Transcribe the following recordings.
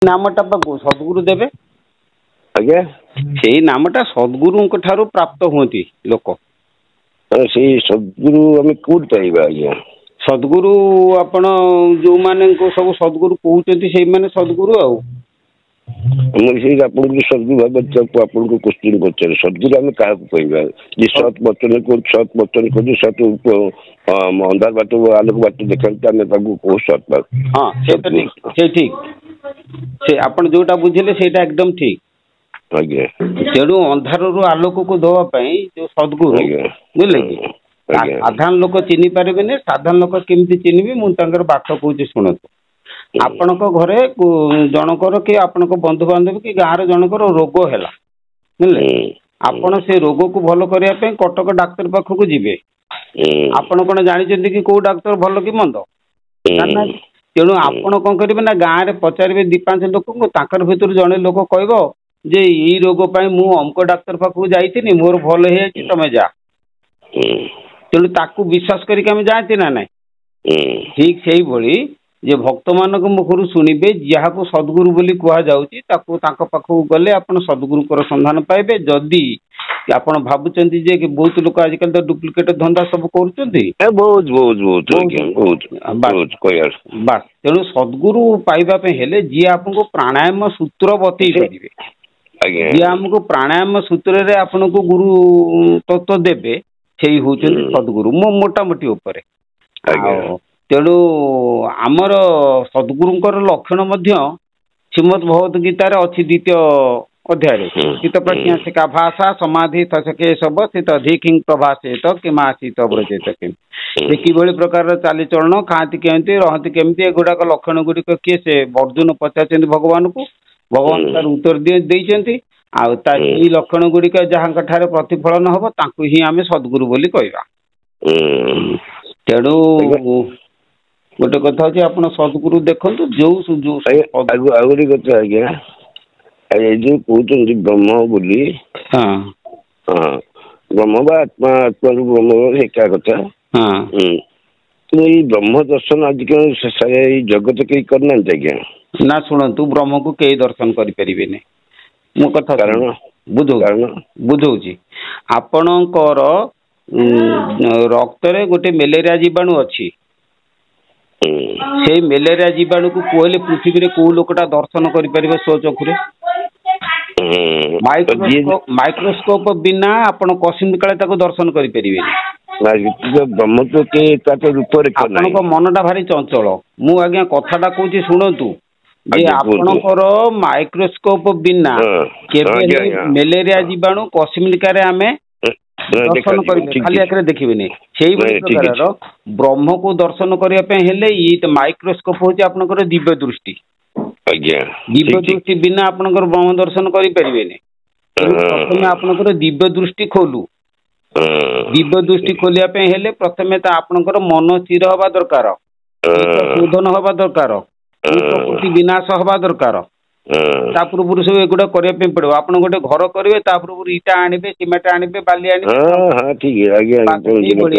नामटा सद्गुरु देवे आज्ञा से नामटा सद्गुरु प्राप्त होती लोक से सद्गुरु आम कौट पाइबा आज्ञा सद्गुरु आपण जो माने सब सद्गुरु कहते से माने सद्गुरु आउ सद्गुरु भाव आपको क्वेश्चन पचारे सद्गुरु आम क्या कहवा जी सत बचन सत बचन कर सत अंधार बाट आलोक बाट देखते आम कौ सत बात हाँ से ठीक से आपण जोटा बुझे से एकदम ठीक तेणु अंधार आलोक को दवाई जो सद्गुरु बुझे कि साधारण लोक चिन्ह पारे साधारण लोक केमती चिन्हबे मुझे बात कहूँ शुणु आपण घरे जनकर कि आपण बंधु बांधव कि गाँव जनकर रोग है बुझे आपण से रोग को भल करने कटक डाक्तर पाखक जी आपण कौन जानते कि कौ डाक्तर भल कि मंद तेणु आपण कौन करेंगे ना गाँव में पचारे दी पांच लोक भर जड़े लोक कह जे यही रोग मु अमुक डाक्तर पाखक जाइए मोर भल है तमें जा तेणु ताकू विश्वास करके जाते ना ना ठीक से ही जे भक्त मान मुखर शुणे जहाँ को सद्गुरु बोली कहुच्च पाखक गले आप सद्गुरु संधान पाइबे जदि आपण भावुं जे बहुत लोग आजिकल तो डुप्लिकेट धंदा सब कर तेणु सद्गुरु पाइबापे जी आपको प्राणायाम सूत्र बतई पारे जी आमको प्राणायाम सूत्र आपन को गुरु तत्व देवे से हूँ सद्गुरु मो मोटामोटी उपर तेणु आमर सद्गुरुंकर लक्षण श्रीमद भगवत गीतार अच्छी द्वितीय अध्याय चित्त प्रज्ञा से का भाषा समाधि तके सब चित अधिकिंग प्रभाषेत किमासीत व्रजेत किम कि प्रकार चालीचलन खाती केमती रहती केमती एगुड़ाक लक्षण गुड़िक किए से अर्जुन पचार भगवान को भगवान तार उत्तर देइछन्ति आउ लक्षण गुड़िक जहाँ प्रतिफलन हम ताकू ही आम सद्गुरु बोली कहवा तेणु गोटे कथा अच्छे आप सद्गुरु देखु जो आगे कथा आज्ञा जो कहते ब्रह्म बोली हाँ ब्रह्म आत्मा आत्मा ब्रह्म एका कथा तो ये ब्रह्म दर्शन आजकल जगत कई करना आज्ञा ना शुणु ब्रह्म को कई दर्शन करें मो कथा कारण बुझौची आपणकर रक्त गोटे मेलेरिया जीवाणु अच्छी से मेलेरिया जीवाणु को कहले पृथ्वी रे को लोकटा दर्शन कर स्वचक्षु माइक्रोस्कोप बिना आपण कसिंद काले दर्शन करें ब्रह्म तो रूप मनटा भारी चंचल मु आज्ञा कथाटा कहूँ शुणु जे आपणकर माइक्रोस्कोप बिना मेलेरिया जीवाणु कसिमिका आमे दर्शन करेंगे खाली आखिर देखिए से प्रकार ब्रह्म को दर्शन करने माइक्रोस्कोप हूँ आपंकर दिव्य दृष्टि दिव्य दृष्टि बिना आपंकर ब्रह्म दर्शन करें प्रथम आपंकर दिव्य दृष्टि खोलू दिव्य दृष्टि खोलिया प्रथम आपंकर मन स्थिर हवा दरकार शोधन हवा दरकार प्रकृति विनाश हवा दरकार पूर्व सब एगुड़ा करने पड़ो आप गोटे घर करेंगे पूर्व इटा आनिबे सीमेंट आनिबे बाली आनिबे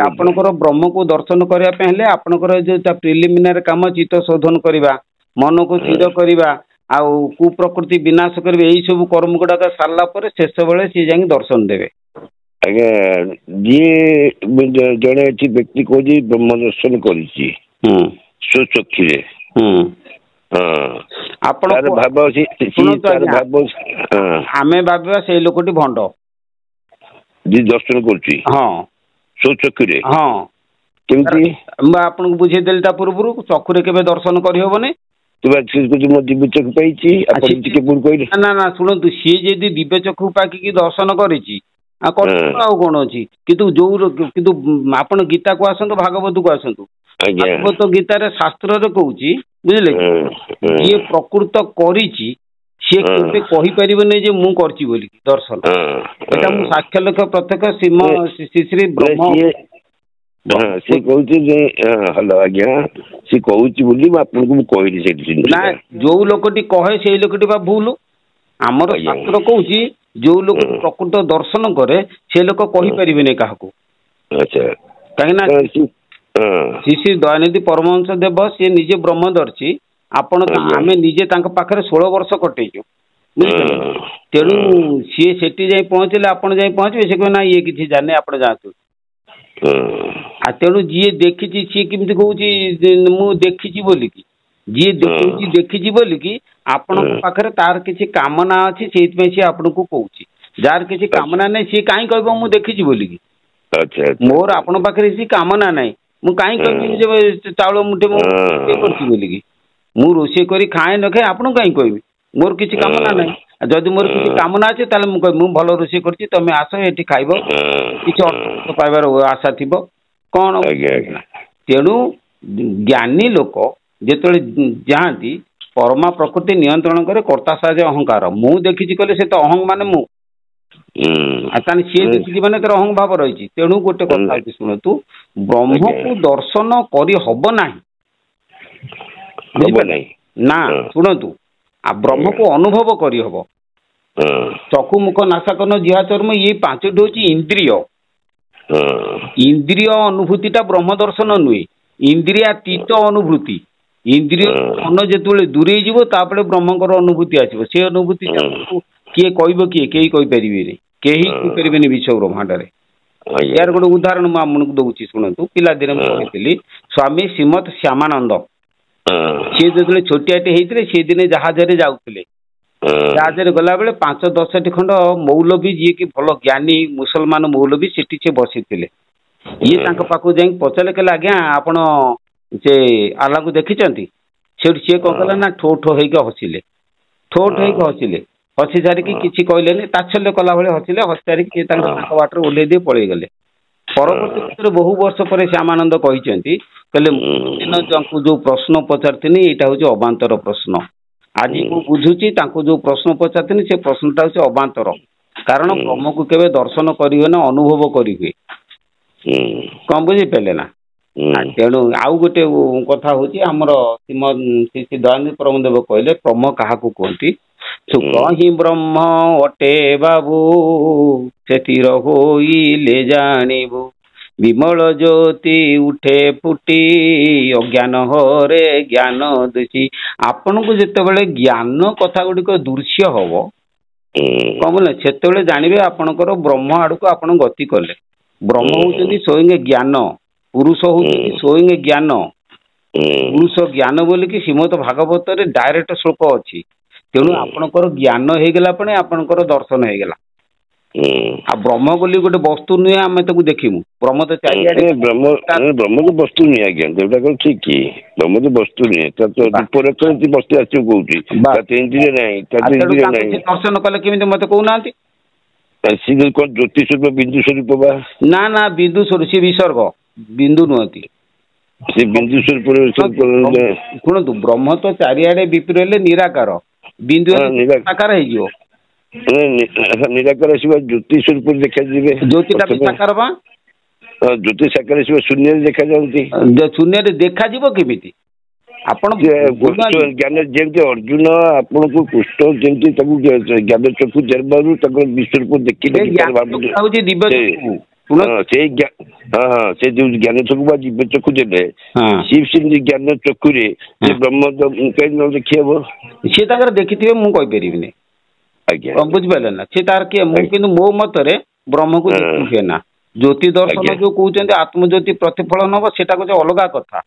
आपनकर ब्रह्म को दर्शन करने आपनकर जो प्रिलिमिनारी काम चित्त शोधन करवा मन को स्थिर करवा आउ कुप्रकृति विनाश करेंगे यही सब कर्म गुड़ाक सारा पर शेष बेले सी जा दर्शन देवे आज्ञा जी जड़े व्यक्ति को ब्रह्म दर्शन कर स्वचक्षु आमे भाबा से लोकटी भंड जी दर्शन कर हाँ स्वचक्षु हाँ केमती आपन को बुझे देलता पूर्व चक्षुरे केबे दर्शन करि होबने मो दिव्य चक्षु पाई ना ना शुणु सी जदि दिव्य चक्षु पाकि दर्शन करिछि कौन अच्छी किंतु जो किंतु आपण गीता को आसतु भागवत को आसतु भागवत गीतार शास्त्र कहूँ बुझे ये प्रकृत करी जे मु करची बोली दर्शन एटा मु साक्ष्य लेख प्रत्यक्ष श्री श्री ब्रह्म से कहलो आज्ञा से कहली ना जो लोकटी कहे से लोकटी बा भूल आमर शास्त्र कहूँ जो लोक प्रकृत दर्शन करे से लोक कहि परिबेने काहको कहीं श्री श्री दयानिधि परमहंस देव सी निजे ब्रह्मदर्शी आपण आमे निजे तांका पाखरे 16 वर्ष कटेइछु तेणु सी सेठी जाई पहुँचले आपण जाई पहुँचबे से ना ये किसी जाने आपण जातु आ तेणु जी देखी सी किमती कहूँ मु देखी बोली कि जी देखी बोली कि आपण पाखरे तार किसी कामना अच्छी से आपन को कहूँ जार किसी कामना नहीं सी कहीं कहब मु देखी बोली कि मोर आपण पाखरे सी कामना नहीं मु कहीं कहबी चाउल मुठे बोली कि मु रोषे करी खाए न खाए आपन कहीं कहबी मोर किसी कामना नहीं जदि मोर किसी कामना अच्छे ताले मु कहबी मु भल रोषे करछि तमे आस एठी खाइबो किछि अर्थ पाइबार आशा थिबो कोन तेणु ज्ञानी लोक जेतले जाती परमा प्रकृति नियंत्रण करे कर्ता साजे अहंकार मु देखिछि कहले से तो अहंग माने मु ताने सी देखिछि माने तर अहंग भाव रही तेणु गोटे कथा शुणु ब्रह्म को दर्शन करि हब नाही ना शुणु आ ब्रह्म को अनुभव करि हब चक्षु मुख नासाकन जिहा चर्म ये पांचटी होची इंद्रिय इंद्रिय अनुभूतिटा ब्रह्म दर्शन नुहे इंद्रियातीत अनुभूति इंद्रिय मन जेतुले दूरे जीवो तापरे ब्रह्मकर अनुभूति आसीबो से अनुभूति किए कहबो किए केही कहि परिबेनी केही कहि परिबेनी विश्व ब्रह्मांड रे यार गोटे उदाहरण मु आपन को दउची सुनतु पिला दिन मु कहितली स्वामी श्रीमत श्यामानंद से जेतुले छोटियाटे हेइतले से दिने जहाज रे जाउतले जहाज रे गला बेले 5-10 खंड मौलवी जी की भल ज्ञानी मुसलमान मौलवी सेठी से बसिथिले ये तांका पाखु जाई पचले कले आज्ञा आपण से आला को देखिचंती सेठ सी कौन कला ना ठो ठो होइके हसिले ठो ठो होइके हसिले हसी सारिकी किछि कहलेनी ताच्छल्य कला भले हसिले हसी सारिकी से तांका वाटर ओले दे पळै गले परवर्ती बहु वर्ष पर श्यामानंद कहिचंती कहले दिन जो प्रश्न पचारथिनी एटा होची अबांतर प्रश्न आज को बुझुची तांको जो प्रश्न पचारथिनी से प्रश्नटा होची अबांतर कारण ब्रह्म को केबे दर्शन करिवे ना अनुभव करिवे कम बुझी पेले ना तेणु आउ गोटे कथा होची हमर श्री दयानंद परमदेव कहले ब्रह्म काहाकू कहती सुख ही ब्रह्म अटे बाबू सेतिर होइले जानिबू विमल ज्योति उठे फुटी अज्ञान हरे ज्ञान दुषी आपण को जेतेबेले ज्ञान कथा गुड़िक दृश्य हब कौन बोले से जानवे आपणकर ब्रह्म आड़ को आप गति कले ब्रह्म होती स्वयं ज्ञान पुरुष होती स्वयं ज्ञान पुरुष ज्ञान बोलिकी श्रीमद भागवत रे डायरेक्ट श्लोक अच्छी तेणु आपणकर ज्ञान हो गला आपणकर दर्शन हो गला आ ब्रह्म बोली गोटे वस्तु नुहे आम देखिमु ब्रह्म तो चाहिए ब्रह्म तो वस्तु नुहे आज्ञा जोटा ठीक कि ब्रह्म तो वस्तु नुहे वस्तु आस दर्शन कले केमी मत कहूना ज्योति स्वरूप बिंदु स्वरूप ना ना बिंदु स्वरूप सी विसर्ग बिंदु नुहति से बिंदु स्वरूप शुणु ब्रह्म तो चारिआडे विपिर निराकार बिंदु साकार हो निराकार ज्योति स्वरूप देखा जाए ज्योतिटा साकार बा ज्योति साकार शून्य देखा जाती शून्य देखा जीव केमिति आपण ज्ञान जमी अर्जुन आपन को कृष्ण जमी ज्ञान चक्षु जरबारू विश्व देखिए से जो ज्ञान चक्षु जीव चक्षु देवे शिव सिंह ज्ञान चक्षु ब्रह्म देखी हम सी देखी मुझे बुझिपारे ना सी तार किए मुझे मो मतरे ब्रह्म को देखिए ना ज्योति दर्शन जो कहते आत्मज्योति प्रतिफलन हम से अलग कथा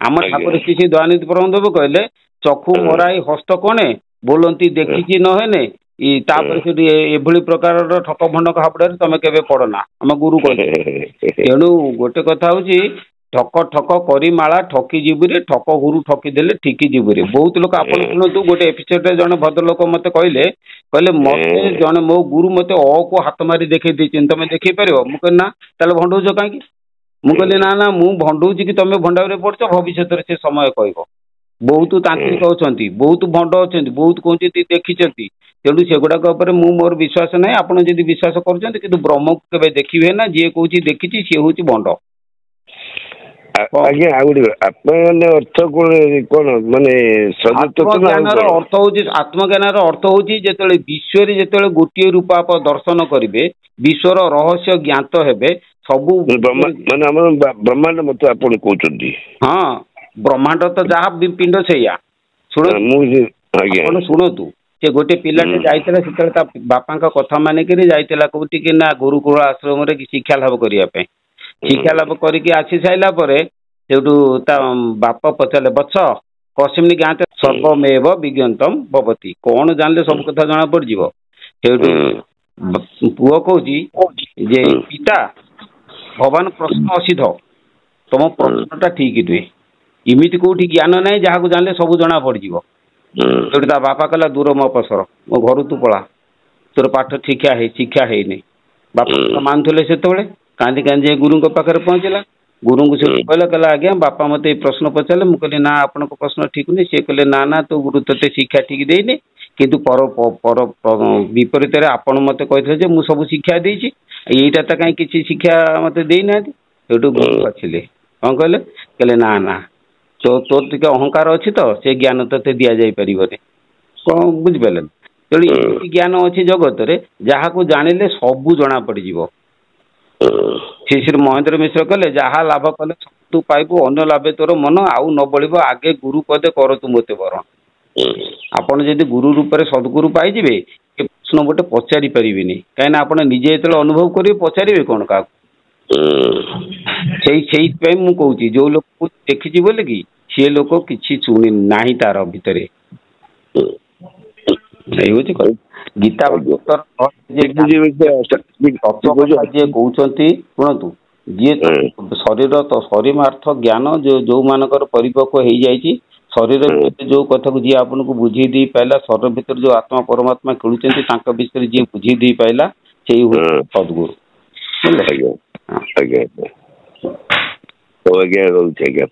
आम ठाकुर श्री दयानंद परमदेव कहले चक्षु मराई हस्त कणे बोलती देखी नहेने एभली प्रकार ठक भंड हाबड़े तुम के पड़ना आम गुरु कहले तेणु गोटे कथा हूँ ठक ठक करी माला ठकी जीवरे ठक गुरु ठकी देले ठिकी जीवरे बहुत लोग आप शुणु गोटे एपिसोड जड़े भद्रलोक मत कहले मत जड़े मो गुरु मत अ को हाथ मारी देखे तुम देखे पार मुझे ना भंडौच कहीं मुझे ना ना मु भंडौची कि तुम भंडारे पड़च भविष्य से समय कह बहुत तांत्रिक अच्छा बहुत भंड अच्छा बहुत कहते देखी तेणु सेगुड़ाक मोर विश्वास ना आप विश्वास कर ब्रह्म को केवे देखिए ना जी कौन देखी सी हूँ भंड आज्ञा अर्थ कौन माने अर्थ हूँ आत्मज्ञान अर्थ हूँ जो विश्व जो गोटे रूप आप दर्शन करेंगे विश्वर रहस्य ज्ञात हेबे सबू ब्रह्मांड मत आप कहते हाँ ब्रह्मांड तो जहाँ पिंड से ଆପଣ ଶୁଣନ୍ତୁ ସେ ଗୋଟେ ପିଲାଟେ ଯାଇଥିଲା ସେତେବେଳେ ତା ବାପାଙ୍କ କଥା ମାନିକିରି ଯାଇଥିଲା କୋଉଠିକି ନା ଗୁରୁକୁଳ ଆଶ୍ରମରେ ଶିକ୍ଷା ଲାଭ କରିବା ପାଇଁ। ଶିକ୍ଷା ଲାଭ କରିକି ଆସି ସାରିଲା ପରେ ସେଠୁ ତା ବାପା ପଚାରିଲେ ବତ୍ସ କସ୍ମିନ୍ ଜ୍ଞାତେ ସର୍ବମେବ ବିଜ୍ଞନ୍ତମ ଭବତି, କଣ ଜାଣିଲେ ସବୁ କଥା ଜଣା ପଡିଯିବ। ସେଠୁ ପୁଅ କହୁଛି ଯେ ପିତା ଭଗବାନ ପ୍ରଶ୍ନ ଅସିଧ, ତମ ପ୍ରଶ୍ନଟା ଠିକ ନୁହେଁ, ଏମିତି କୋଉଠି ଜ୍ଞାନ ନାହିଁ ଯାହାକୁ ଜାଣିଲେ ସବୁ ଜଣା ପଡିଯିବ। ସେଠୁ ତା ବାପା କହିଲା ଦୂର ମୋ ଅପସର, ମୋ ଘରୁ ତୁ ପଳା, ତୋର ପାଠ ଶିକ୍ଷା ହେଇନି। ବାପା ମାନୁଥିଲେ ସେତେବେଳେ, କାନ୍ଦି କାନ୍ଦି ଯାଇ ଗୁରୁଙ୍କ ପାଖରେ ପହଞ୍ଚିଲା। ଗୁରୁଙ୍କୁ ସେ କହିଲା ଆଜ୍ଞା ବାପା ମତେ ଏଇ ପ୍ରଶ୍ନ ପଚାରିଲେ, ମୁଁ କହିଲି ନା ଆପଣଙ୍କ ପ୍ରଶ୍ନ ଠିକ ନୁହେଁ। ସିଏ କହିଲେ ନା ତୋ ଗୁରୁ ତୋତେ ଶିକ୍ଷା ଠିକ ଦେଇନି, କିନ୍ତୁ ବିପରୀତରେ ଆପଣ ମତେ କହିଥିଲେ ଯେ ମୁଁ ସବୁ ଶିକ୍ଷା ଦେଇଛି, ଏଇଟା ତ କାହିଁ କିଛି ଶିକ୍ଷା ମତେ ଦେଇନାହାନ୍ତି। ସେଠୁ ଗୁରୁ ବାଛିଲେ, କଣ କହିଲେ ନା ତୋର ଟିକେ ଅହଙ୍କାର ଅଛି ତ ସେ ଜ୍ଞାନ ତତେ ଦିଆଯାଇ ପାରିବନି। କଣ ବୁଝିପାରିଲେ? ତେଣୁ ଏମିତି ଜ୍ଞାନ ଅଛି ଜଗତରେ ଯାହାକୁ ଜାଣିଲେ ସବୁ ଜଣା ପଡିଯିବ। ଶ୍ରୀ ମହେନ୍ଦ୍ର ମିଶ୍ର କହିଲେ ଯାହା ଲାଭ କଲେ ତୁ ପାଇବୁ, ଅନ୍ୟ ଲାଭେ ତୋର ମନ, ଆଉ ନ ବଳିବ ଆଗେ ଗୁରୁ ପଦେ କର ତୁ ମୋତେ ବରଣ। ଆପଣ ଯଦି ଗୁରୁ ରୂପରେ ସଦ୍ଗୁରୁ ପାଇଯିବେ ଏ ପ୍ରଶ୍ନ ଗୋଟେ ପଚାରି ପାରିବେନି, କାହିଁକିନା ଆପଣ ନିଜେ ଯେତେବେଳେ ଅନୁଭବ କରିବେ ପଚାରିବେ କଣ କାହାକୁ। ସେଇଥିପାଇଁ ମୁଁ କହୁଛି ଯୋଉ ଲୋକକୁ ଦେଖିଛି ବୋଲି କି ସେ ଲୋକ କିଛି ଶୁଣି ନାହିଁ ତାର ଭିତରେ। ଗୀତା ଯିଏ କହୁଛନ୍ତି ଶୁଣନ୍ତୁ, ଯିଏ ଶରୀରାର୍ଥ ଜ୍ଞାନ ଯୋଉମାନଙ୍କର ପରିପକ୍ୱ ହେଇଯାଇଛି, ଶରୀର ଭିତରେ ଯୋଉ କଥାକୁ ଯିଏ ଆପଣଙ୍କୁ ବୁଝେଇ ଦେଇ ପାଇଲା, ଶରୀର ଭିତରେ ଯୋଉ ଆତ୍ମା ପରମାତ୍ମା ଖେଳୁଛନ୍ତି ତାଙ୍କ ବିଷୟରେ ଯିଏ ବୁଝେଇ ଦେଇ ପାଇଲା ସେଇ ସଦ୍ଗୁରୁ। ଆଜ୍ଞା ରହୁଛି ଆଜ୍ଞା।